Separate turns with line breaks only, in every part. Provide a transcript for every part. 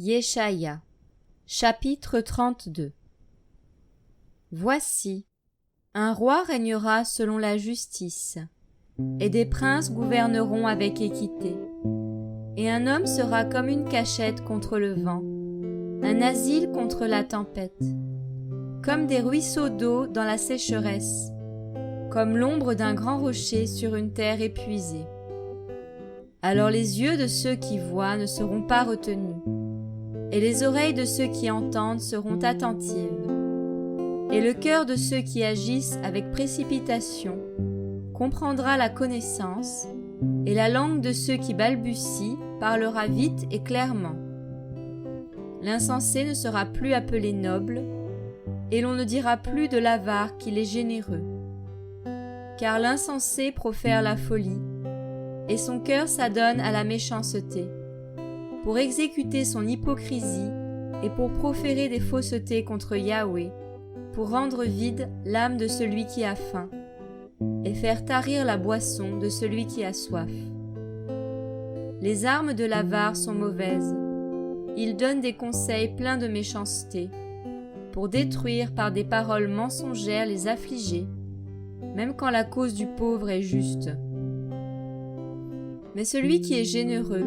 Yeshaya, chapitre 32. Voici, un roi régnera selon la justice, et des princes gouverneront avec équité. Et un homme sera comme une cachette contre le vent, un asile contre la tempête, comme des ruisseaux d'eau dans la sécheresse, comme l'ombre d'un grand rocher sur une terre épuisée. Alors les yeux de ceux qui voient ne seront pas retenus, et les oreilles de ceux qui entendent seront attentives, et le cœur de ceux qui agissent avec précipitation comprendra la connaissance, et la langue de ceux qui balbutient parlera vite et clairement. L'insensé ne sera plus appelé noble, et l'on ne dira plus de l'avare qu'il est généreux. Car l'insensé profère la folie, et son cœur s'adonne à la méchanceté, pour exécuter son hypocrisie et pour proférer des faussetés contre Yahweh, pour rendre vide l'âme de celui qui a faim, et faire tarir la boisson de celui qui a soif. Les armes de l'avare sont mauvaises, il donne des conseils pleins de méchanceté, pour détruire par des paroles mensongères les affligés, même quand la cause du pauvre est juste. Mais celui qui est généreux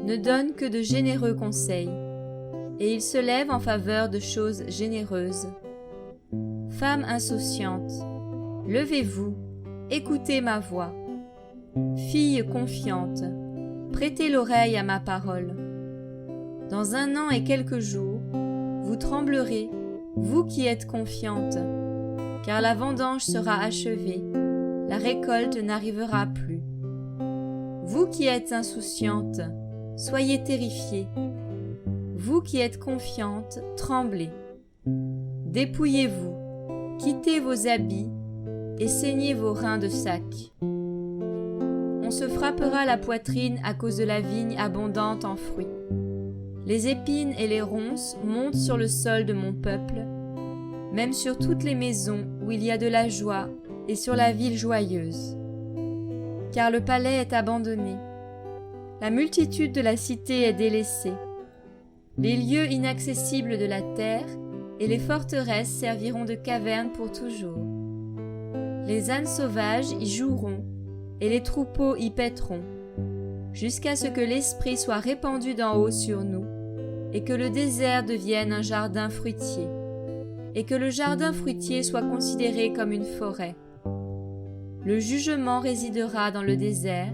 ne donne que de généreux conseils, et il se lève en faveur de choses généreuses. Femmes insouciantes, levez-vous, écoutez ma voix. Filles confiantes, prêtez l'oreille à ma parole. Dans 1 an et quelques jours, vous tremblerez, vous qui êtes confiantes, car la vendange sera achevée, la récolte n'arrivera plus. Vous qui êtes insouciantes, soyez terrifiés. Vous qui êtes confiantes, tremblez. Dépouillez-vous, quittez vos habits et saignez vos reins de sac. On se frappera la poitrine à cause de la vigne abondante en fruits. Les épines et les ronces montent sur le sol de mon peuple, même sur toutes les maisons où il y a de la joie et sur la ville joyeuse. Car le palais est abandonné. La multitude de la cité est délaissée. Les lieux inaccessibles de la terre et les forteresses serviront de cavernes pour toujours. Les ânes sauvages y joueront et les troupeaux y paîtront, jusqu'à ce que l'Esprit soit répandu d'en haut sur nous et que le désert devienne un jardin fruitier et que le jardin fruitier soit considéré comme une forêt. Le jugement résidera dans le désert,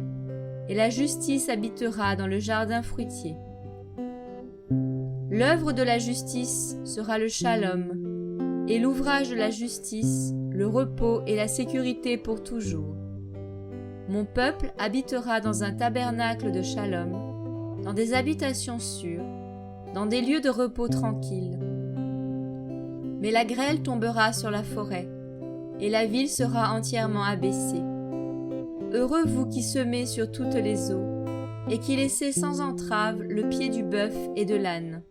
et la justice habitera dans le jardin fruitier. L'œuvre de la justice sera le shalom, et l'ouvrage de la justice, le repos et la sécurité pour toujours. Mon peuple habitera dans un tabernacle de shalom, dans des habitations sûres, dans des lieux de repos tranquilles. Mais la grêle tombera sur la forêt, et la ville sera entièrement abaissée. Heureux vous qui semez sur toutes les eaux, et qui laissez sans entrave le pied du bœuf et de l'âne.